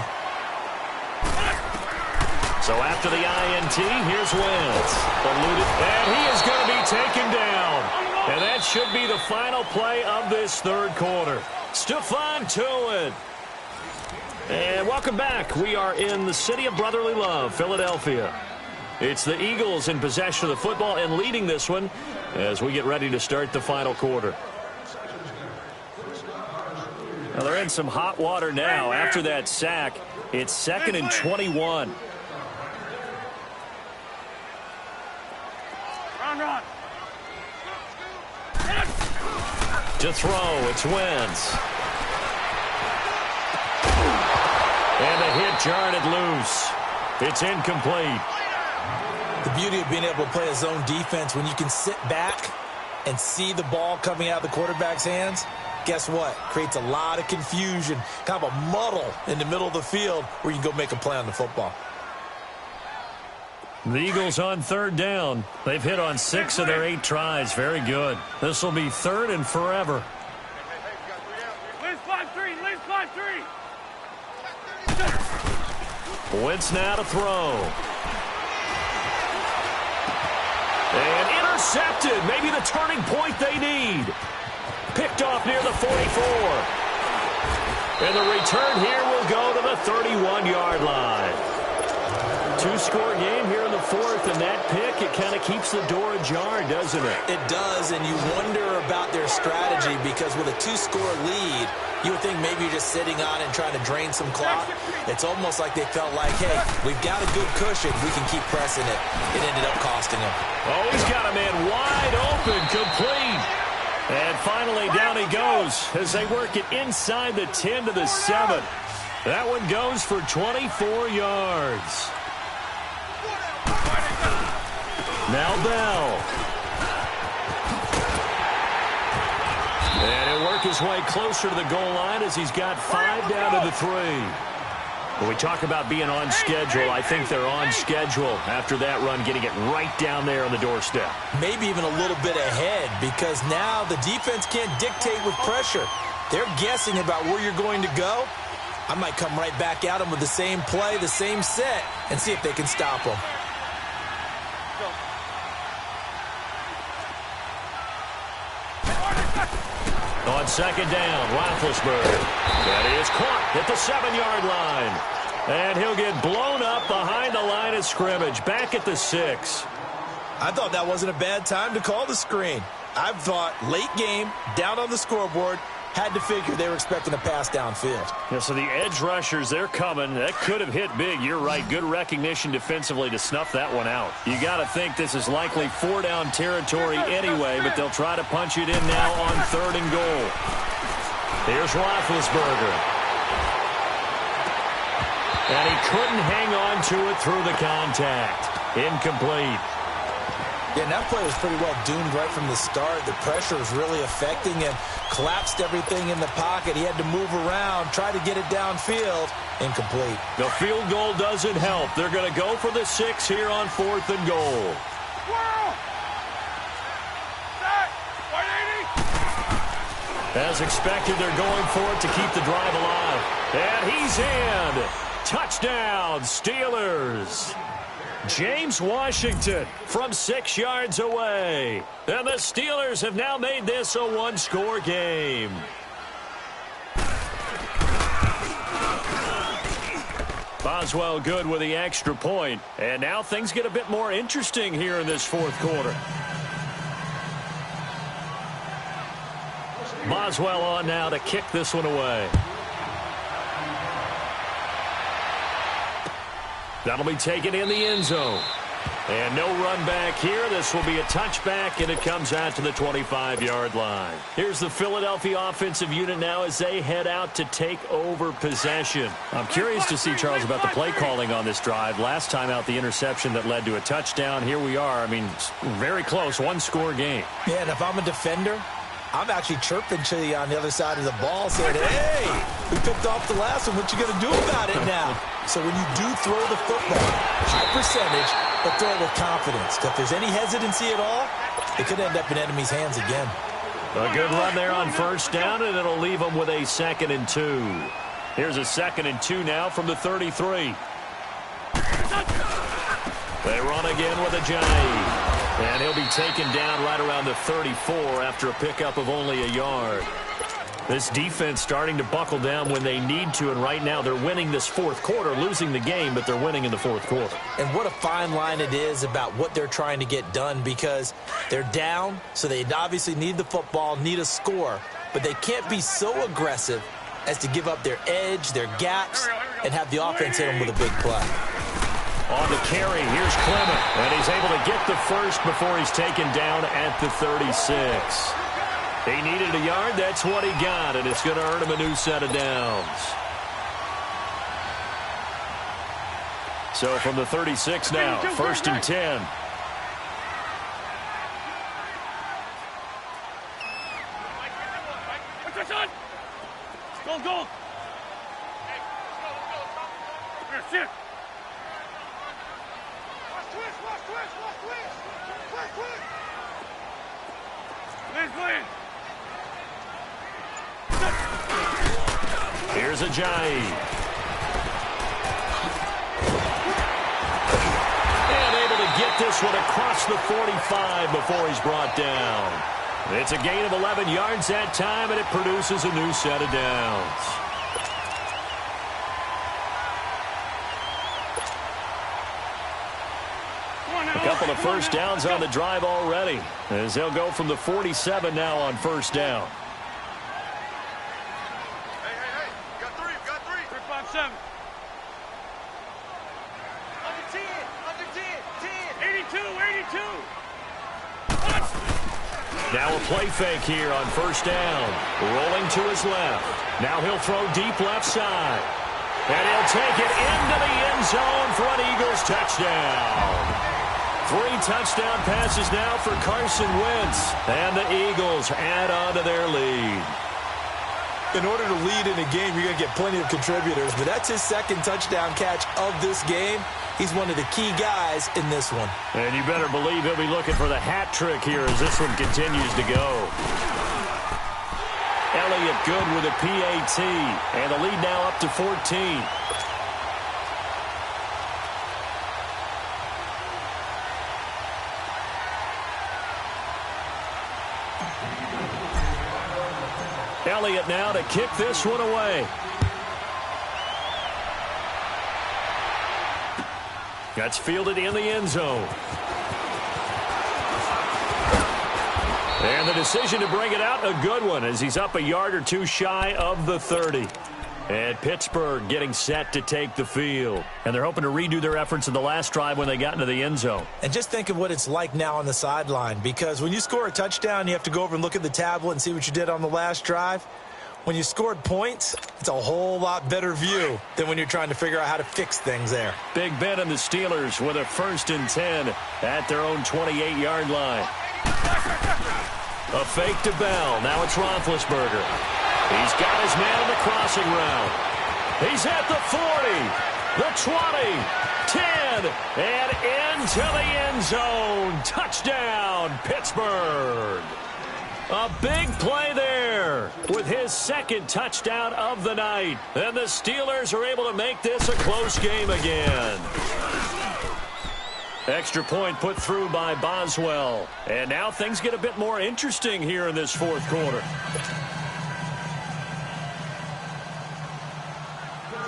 So after the INT, here's Wentz. Eluded, and he is going to be taken down. And that should be the final play of this 3rd quarter. Stephon Tuitt. And welcome back. We are in the city of brotherly love, Philadelphia. It's the Eagles in possession of the football and leading this one as we get ready to start the final quarter. Now they're in some hot water now after that sack. It's 2nd and 21. Run. To throw, it's Wentz. And the hit jarred it loose. It's incomplete. The beauty of being able to play a zone defense when you can sit back and see the ball coming out of the quarterback's hands, guess what? Creates a lot of confusion, kind of a muddle in the middle of the field where you can go make a play on the football. The Eagles on 3rd down. They've hit on 6 of their 8 tries. Very good. This will be 3rd and forever. Liz 5-3. Wentz now to throw. And intercepted. Maybe the turning point they need. Picked off near the 44. And the return here will go to the 31-yard line. 2-score game here in the 4th, and that pick, it kind of keeps the door ajar, doesn't it? It does, and you wonder about their strategy because with a 2-score lead, you would think maybe you're just sitting on and trying to drain some clock. It's almost like they felt like, hey, we've got a good cushion. We can keep pressing it. It ended up costing them. Oh, he's got a man wide open, complete. And finally, down he goes as they work it inside the 10 to the 7. That one goes for 24 yards. Now Bell. And he'll work his way closer to the goal line as he's got 5 down to the 3. When we talk about being on schedule, I think they're on schedule after that run, getting it right down there on the doorstep. Maybe even a little bit ahead because now the defense can't dictate with pressure. They're guessing about where you're going to go. I might come right back at them with the same play, the same set, and see if they can stop them. On 2nd down, Roethlisberger. And he is caught at the 7-yard line. And he'll get blown up behind the line of scrimmage, back at the 6. I thought that wasn't a bad time to call the screen. I thought late game, down on the scoreboard, had to figure they were expecting a pass downfield. Yeah, so the edge rushers, they're coming. That could have hit big. You're right. Good recognition defensively to snuff that one out. You got to think this is likely 4-down territory anyway, but they'll try to punch it in now on 3rd and goal. Here's Roethlisberger. And he couldn't hang on to it through the contact. Incomplete. Yeah, and that play was pretty well doomed right from the start. The pressure was really affecting him. Collapsed everything in the pocket. He had to move around, try to get it downfield. Incomplete. The field goal doesn't help. They're going to go for the 6 here on 4th and goal. As expected, they're going for it to keep the drive alive. And he's in. Touchdown, Steelers. James Washington from 6 yards away. And the Steelers have now made this a one-score game. Boswell good with the extra point. And now things get a bit more interesting here in this 4th quarter. Boswell on now to kick this one away. That'll be taken in the end zone. And no run back here. This will be a touchback, and it comes out to the 25-yard line. Here's the Philadelphia offensive unit now as they head out to take over possession. I'm curious to see, Charles, about the play calling on this drive. Last time out, the interception that led to a touchdown. Here we are. I mean, very close, one-score game. Yeah, and if I'm a defender, I'm actually chirping to you on the other side of the ball saying, hey, we picked off the last one. What you going to do about it now? So when you do throw the football, high percentage, but throw it with confidence. If there's any hesitancy at all, it could end up in enemy's hands again. A good run there on first down, and it'll leave them with a 2nd and 2. Here's a 2nd and 2 now from the 33. They run again with a Ajay. And he'll be taken down right around the 34 after a pickup of only a yard. This defense starting to buckle down when they need to, and right now they're winning this 4th quarter, losing the game, but they're winning in the 4th quarter. And what a fine line it is about what they're trying to get done, because they're down, so they obviously need the football, need a score, but they can't be so aggressive as to give up their edge, their gaps, and have the offense hit them with a big play. On the carry, here's Clement, and he's able to get the first before he's taken down at the 36. He needed a yard, that's what he got, and it's going to earn him a new set of downs. So from the 36 now, 1st and 10. Go. Here, sit. Here's Ajay. And able to get this one across the 45 before he's brought down. It's a gain of 11 yards that time, and it produces a new set of downs. A couple of first downs on the drive already, as they'll go from the 47 now on first down. Hey. Got three. 3-5-7. Under 10. 82. Now a play fake here on first down. Rolling to his left. Now he'll throw deep left side. And he'll take it into the end zone for an Eagles touchdown. 3 touchdown passes now for Carson Wentz. And the Eagles add on to their lead. In order to lead in a game, you're going to get plenty of contributors. But that's his 2nd touchdown catch of this game. He's one of the key guys in this one. And you better believe he'll be looking for the hat trick here as this one continues to go. Elliott good with a PAT. And the lead now up to 14. Elliott now to kick this one away. That's fielded in the end zone. And the decision to bring it out, a good one, as he's up a yard or two shy of the 30. And Pittsburgh getting set to take the field. And they're hoping to redo their efforts in the last drive when they got into the end zone. And just think of what it's like now on the sideline, because when you score a touchdown, you have to go over and look at the tablet and see what you did on the last drive. when you scored points, it's a whole lot better view than when you're trying to figure out how to fix things there. Big Ben and the Steelers with a 1st and 10 at their own 28-yard line. A fake to Bell. Now it's Roethlisberger. He's got his man on the crossing route. He's at the 40, the 20, 10, and into the end zone. Touchdown, Pittsburgh. A big play there with his 2nd touchdown of the night. And the Steelers are able to make this a close game again. Extra point put through by Boswell. And now things get a bit more interesting here in this 4th quarter.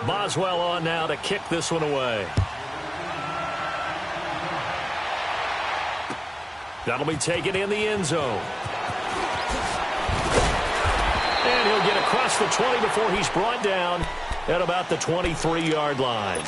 Boswell on now to kick this one away. That'll be taken in the end zone. And he'll get across the 20 before he's brought down at about the 23-yard line.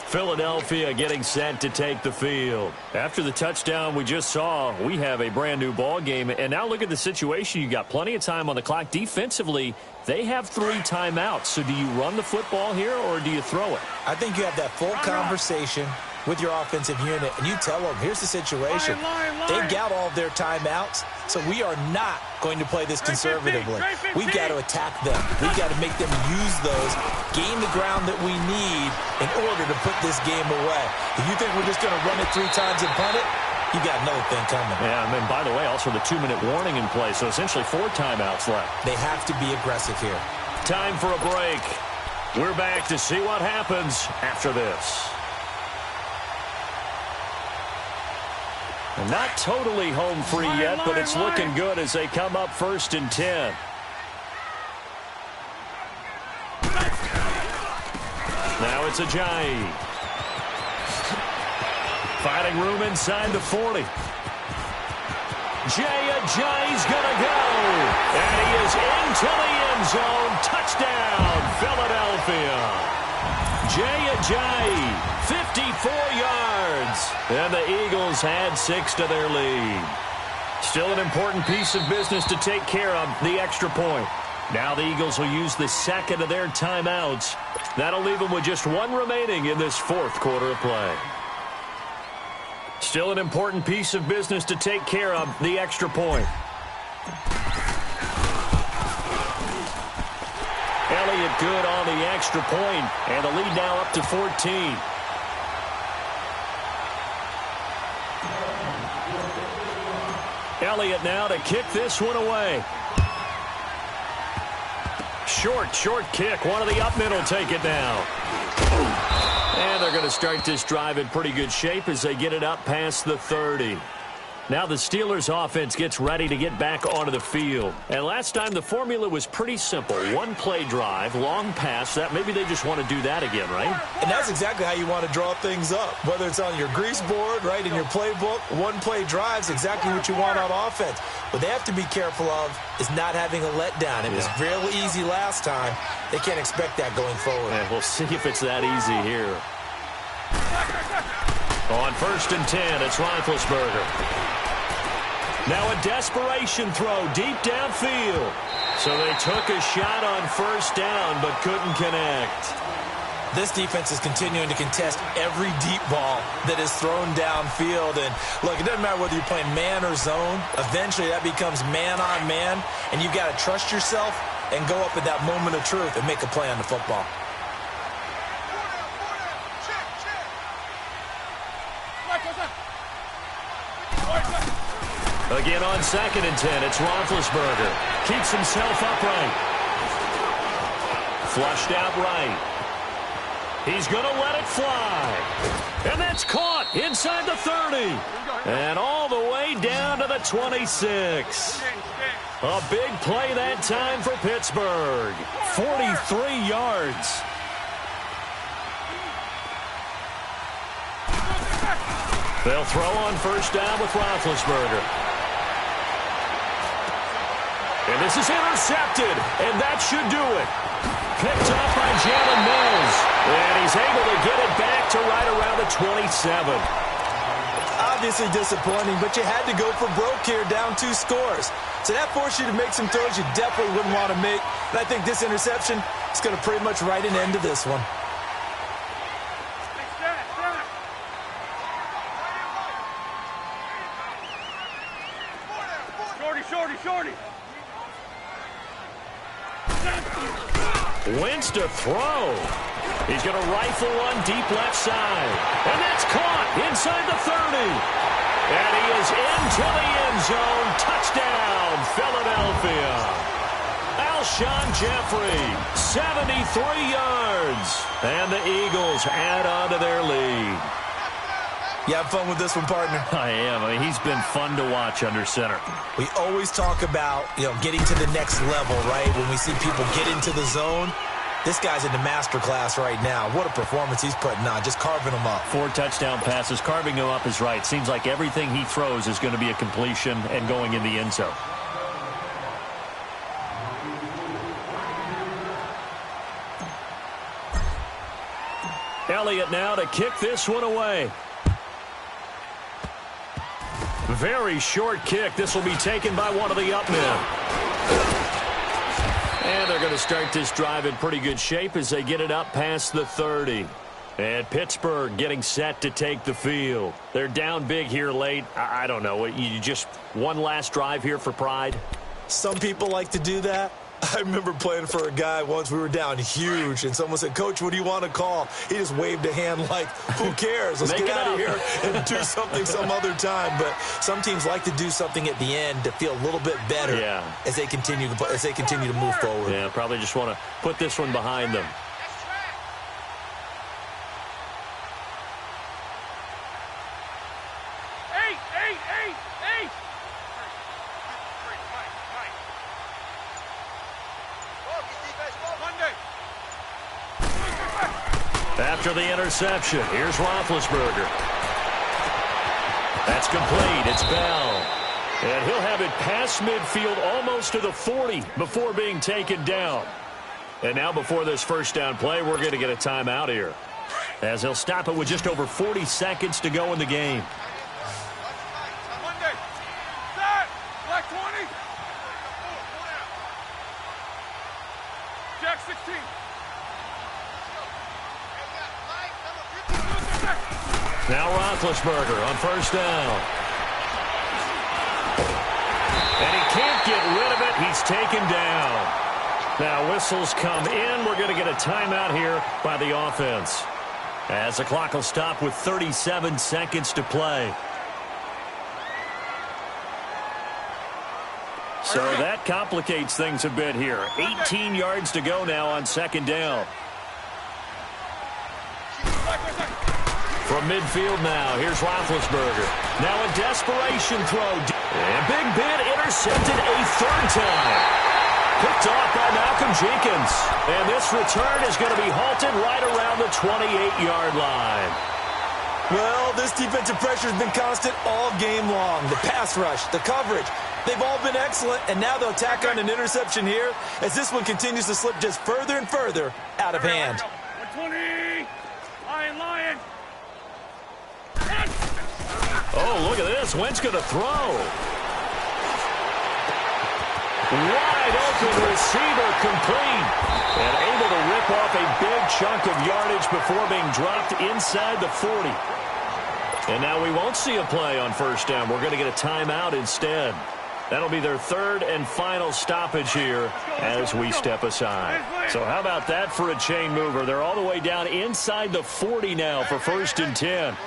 Philadelphia getting set to take the field. After the touchdown we just saw, we have a brand new ball game. And now look at the situation. You got plenty of time on the clock. Defensively, they have 3 timeouts. So do you run the football here or do you throw it? I think you have that full conversation with your offensive unit, and you tell them, here's the situation. They've got all of their timeouts, so we are not going to play this conservatively. We've got to attack them. We've got to make them use those, gain the ground that we need in order to put this game away. If you think we're just going to run it 3 times and punt it, you got another thing coming. Yeah, and then, by the way, also the 2-minute warning in play, so essentially 4 timeouts left. They have to be aggressive here. Time for a break. We're back to see what happens after this. Not totally home free yet, but it's looking good as they come up 1st and 10. Now it's Ajayi. Finding room inside the 40. Ajayi's going to go. And he is into the end zone. Touchdown, Philadelphia. Ajayi, 54 yards. And the Eagles had 6 to their lead. Still an important piece of business to take care of, the extra point. Now the Eagles will use the 2nd of their timeouts. That'll leave them with just 1 remaining in this 4th quarter of play. Still an important piece of business to take care of, the extra point. Elliott good on the extra point, and the lead now up to 14. Elliott now to kick this one away. Short kick. One of the up men will take it now. And they're going to start this drive in pretty good shape as they get it up past the 30. Now the Steelers offense gets ready to get back onto the field. And last time the formula was pretty simple. 1-play drive, long pass. That maybe they just want to do that again, right? And that's exactly how you want to draw things up. Whether it's on your grease board, right, in your playbook, 1-play drive's exactly what you want on offense. What they have to be careful of is not having a letdown. It was real easy last time. They can't expect that going forward. And we'll see if it's that easy here. On 1st and 10, it's Roethlisberger. Now a desperation throw deep downfield. So they took a shot on 1st down but couldn't connect. This defense is continuing to contest every deep ball that is thrown downfield. And look, it doesn't matter whether you're playing man or zone. Eventually that becomes man on man. And you've got to trust yourself and go up at that moment of truth and make a play on the football. Again on 2nd and 10, it's Roethlisberger. Keeps himself upright. Flushed out right. He's going to let it fly. And that's caught inside the 30. And all the way down to the 26. A big play that time for Pittsburgh. 43 yards. They'll throw on 1st down with Roethlisberger. And this is intercepted, and that should do it. Picked up by Jalen Mills, and he's able to get it back to right around the 27. I'll obviously disappointing, but you had to go for broke here, down 2 scores. So that forced you to make some throws you definitely wouldn't want to make. And I think this interception is going to pretty much write an end to this one. Shorty. Wins to throw. He's going to rifle one deep left side. And that's caught inside the 30. And he is into the end zone. Touchdown, Philadelphia. Alshon Jeffrey, 73 yards. And the Eagles add on to their lead. You have fun with this one, partner? I am. I mean, he's been fun to watch under center. We always talk about, getting to the next level, right? When we see people get into the zone, this guy's in the master class right now. What a performance he's putting on, just carving them up. 4 touchdown passes. Carving them up is right. Seems like everything he throws is going to be a completion and going in the end zone. Elliott now to kick this one away. Very short kick. This will be taken by one of the up men. And they're going to start this drive in pretty good shape as they get it up past the 30. And Pittsburgh getting set to take the field. They're down big here late. I don't know. You just one last drive here for pride? Some people like to do that. I remember playing for a guy once. We were down huge, and someone said, "Coach, what do you want to call?" He just waved a hand like, who cares? Let's get out of here and do something some other time. But some teams like to do something at the end to feel a little bit better as they continue to move forward. Yeah, probably just want to put this one behind them. After the interception, here's Roethlisberger. That's complete. It's Bell. And he'll have it past midfield almost to the 40 before being taken down. And now before this first down play, we're going to get a timeout here, as he'll stop it with just over 40 seconds to go in the game. Monday. Set. Black 20. Jack 16. Now Roethlisberger on first down. And he can't get rid of it. He's taken down. Now whistles come in. We're going to get a timeout here by the offense, as the clock will stop with 37 seconds to play. So that complicates things a bit here. 18 yards to go now on second down. From midfield now, here's Roethlisberger. Now a desperation throw. And Big Ben intercepted a third time. Picked off by Malcolm Jenkins. And this return is going to be halted right around the 28-yard line. Well, this defensive pressure has been constant all game long. The pass rush, the coverage, they've all been excellent. And now they'll tack on an interception here as this one continues to slip just further and further out of hand. 120. Lion. Oh, look at this. Wentz going to throw. Wide open receiver, complete. And able to rip off a big chunk of yardage before being dropped inside the 40. And now we won't see a play on first down. We're going to get a timeout instead. That'll be their third and final stoppage here as we step aside. So how about that for a chain mover? They're all the way down inside the 40 now for first and 10.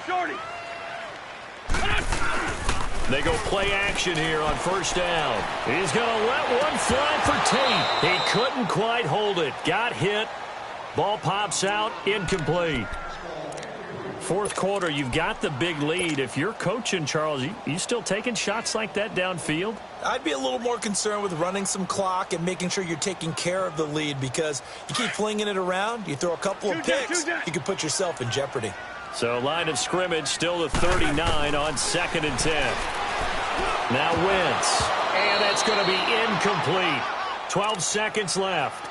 Shorty. They go play action here on first down. He's going to let one fly for Tate. He couldn't quite hold it. Got hit. Ball pops out. Incomplete. Fourth quarter, you've got the big lead. If you're coaching, Charles, you still taking shots like that downfield? I'd be a little more concerned with running some clock and making sure you're taking care of the lead, because you keep flinging it around, you throw a couple of picks, you can put yourself in jeopardy. So line of scrimmage still the 39 on second and 10. Now Wentz. And that's going to be incomplete. 12 seconds left.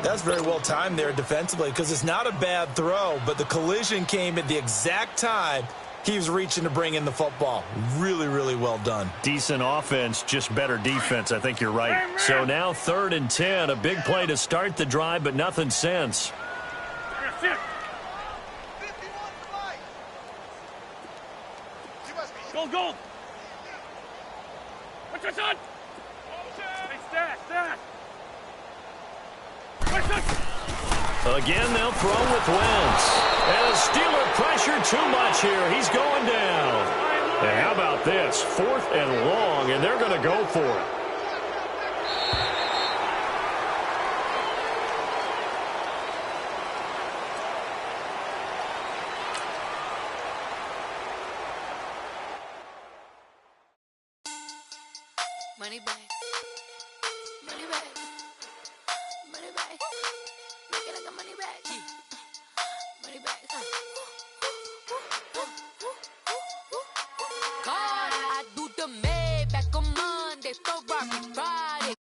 That's very well timed there defensively, because it's not a bad throw, but the collision came at the exact time He was reaching to bring in the football. Really, really well done. Decent offense, just better defense. I think you're right. So now 3rd and 10. A big play to start the drive, but nothing since. Go. What's your son? Hey, stash. Again, they'll throw with Wentz. And Steeler pressure too much here. He's going down. And how about this? 4th and long, and they're going to go for it. Money back. Make it like a money back. Money back. God, I do the Maybach on Monday for Rocky Friday.